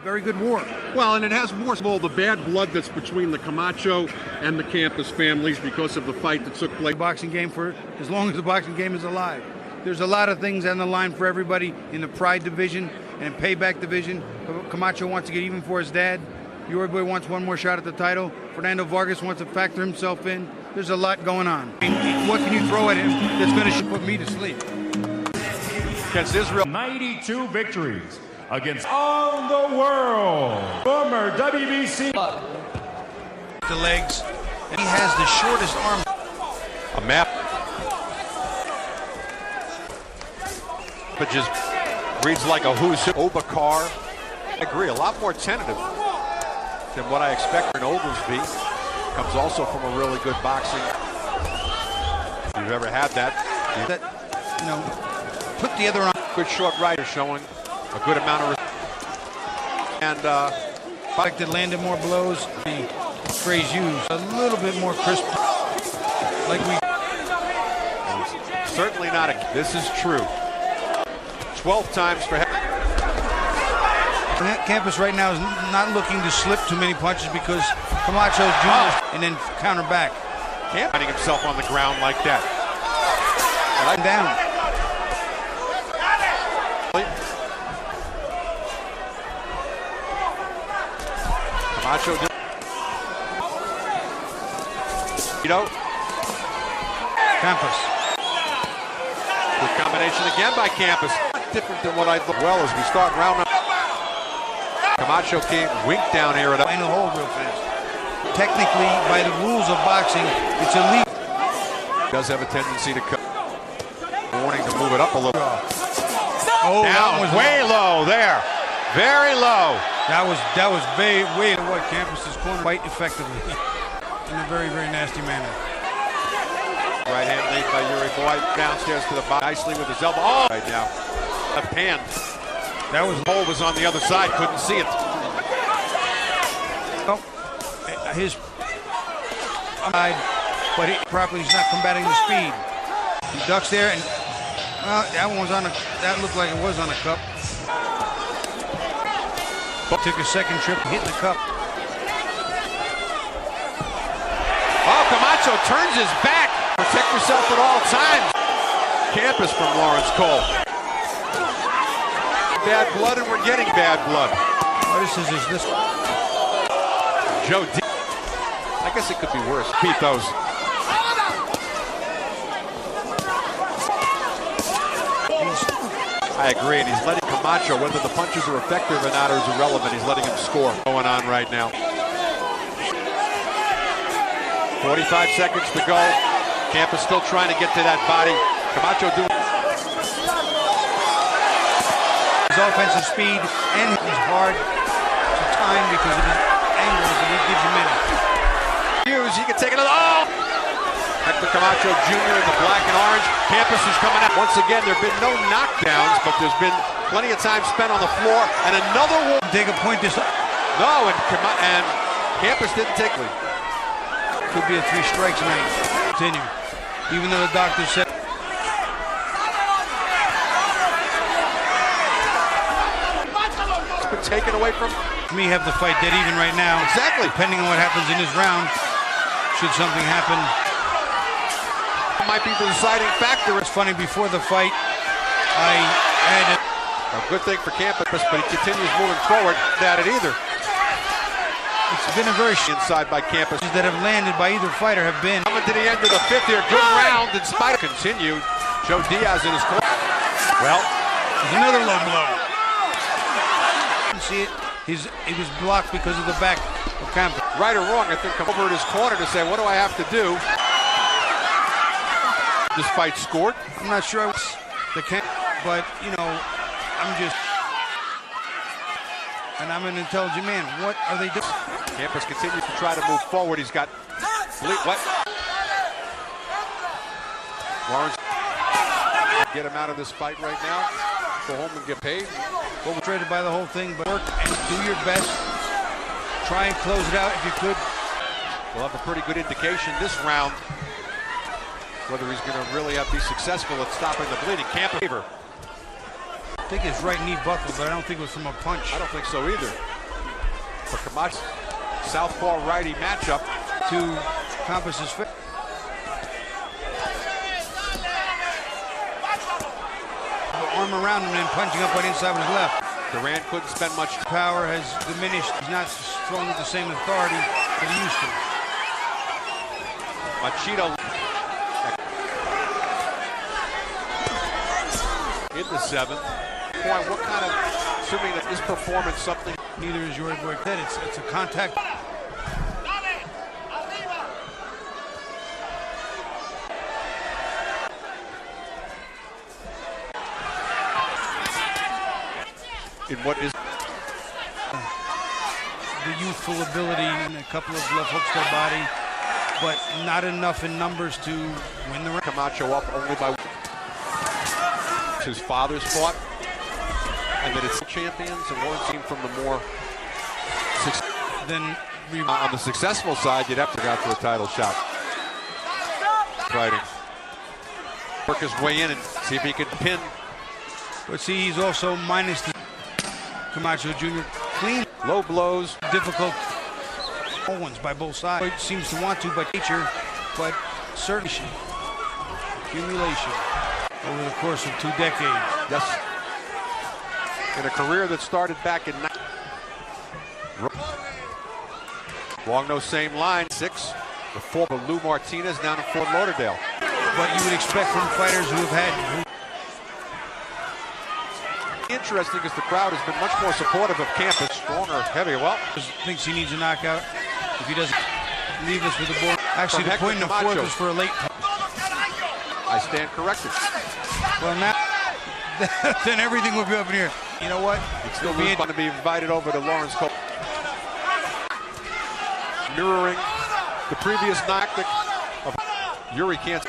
Very good war. Well, and it has more of all the bad blood that's between the Camacho and the Campos families because of the fight that took place. Boxing game for as long as the boxing game is alive. There's a lot of things on the line for everybody in the Pride division and Payback division. Camacho wants to get even for his dad. Your boy wants one more shot at the title. Fernando Vargas wants to factor himself in. There's a lot going on. What can you throw at him that's going to put me to sleep? Against Israel. 92 victories against On the World, former WBC. The legs, and he has the shortest arm. A map. But just reads like a who's who. Obakar. I agree, a lot more tentative than what I expect in Oglesby. Comes also from a really good boxing. If you've ever had that. That, put the other on. Good short rider showing a good amount of and that landed more blows. The phrase used a little bit more crisp. Like we certainly not a. This is true. 12 times for Campos right now is not looking to slip too many punches because Camacho's doing and then counter back. Finding himself on the ground like that. Down. Camacho. Campos. Good combination again by Campos. Different than what I thought. Well, as we start round up. Camacho came wink down here at in the hole real fast. Technically, by the rules of boxing, it's illegal. Does have a tendency to cut. Warning to move it up a little. Oh, down that was way low there. Very low. That was way to what Campos' corner quite effectively in a very, very nasty manner. Right hand lead by Yuri Boy downstairs to the bottom nicely with his elbow. Oh, right now. Left hand. That was Hole was on the other side, couldn't see it. Oh, his side, but he's not combating the speed. He ducks there, and that one was on a. That looked like it was on a cup. Took a second trip, hit the cup. Oh, Camacho turns his back. Protect yourself at all times. Campos from Lawrence Cole. Bad blood, and we're getting bad blood. Oh, this. Joe D. I guess it could be worse. Beat those. I agree, and he's letting Camacho, whether the punches are effective or not, is irrelevant. He's letting him score. Going on right now. 45 seconds to go. Campos still trying to get to that body. Camacho doing his offensive speed, and he's hard to time because of his angles, and he gives you minutes. Hughes, he can take another. Oh! Hector Camacho Jr. in the black and orange. Campos is coming out. Once again, there have been no knockdowns, but there's been plenty of time spent on the floor. And another one. Take a point this. No, and Campos didn't take it. Could be a 3 strikes night. Continue. Even though the doctor said. Been taken away from. Me have the fight dead even right now. Exactly. Depending on what happens in this round, should something happen. Might be the deciding factor. It's funny, before the fight, I had it. A good thing for Campos, but he continues moving forward. Not at either. It's been a very inside by Campos that have landed by either fighter have been. Coming to the end of the 5th here. Good round in spite of continued. Joe Diaz in his corner. Well, there's another low blow. You see it? He was blocked because of the back of Campos. Right or wrong, I think come over at his corner to say, what do I have to do? This fight scored? I'm not sure the but I'm just, and I'm an intelligent man. What are they doing? Campos continues to try to move forward. He's got what? Lawrence, get him out of this fight right now. Go home and get paid. Well, we're traded by the whole thing, but work and do your best. Try and close it out if you could. We'll have a pretty good indication this round whether he's going to really be successful at stopping the bleeding. Campos. I think his right knee buckled, but I don't think it was from a punch. I don't think so either. for Camacho. Southpaw righty matchup. To Campos' fit. Arm around him and punching up on the inside with his left. Duran couldn't spend much. Power has diminished. He's not strong with the same authority that he used to. Machida in the seventh. Boy, what kind of, assuming that his performance something. Neither is your boy said. It's a contact. In what is the youthful ability and a couple of left hooks to the body, but not enough in numbers to win the round. Camacho up only by his father's fought, and that it's champions and one team from the more Then on the successful side, you'd have to go to a title shot. Fighting. Work his way in and see if he can pin. but see, he's also minus the Camacho Jr. Clean, Low blows. difficult ones by both sides. It seems to want to, but nature, but certainty, accumulation over the course of 2 decades. Yes. In a career that started back in along those same lines, 6. The 4 of Lou Martinez down in Fort Lauderdale. What you would expect from fighters who have had. Interesting is the crowd has been much more supportive of Campos. Stronger, heavier. Well, Thinks he needs a knockout. If he doesn't leave us with the board. Actually, From the point in the Hector fourth Camacho. was for a late. I stand corrected. Well, now then everything will be up in here. You know what? It's still Be going to be invited over to Lawrence Cole. Mirroring the previous tactic of Yuri can't.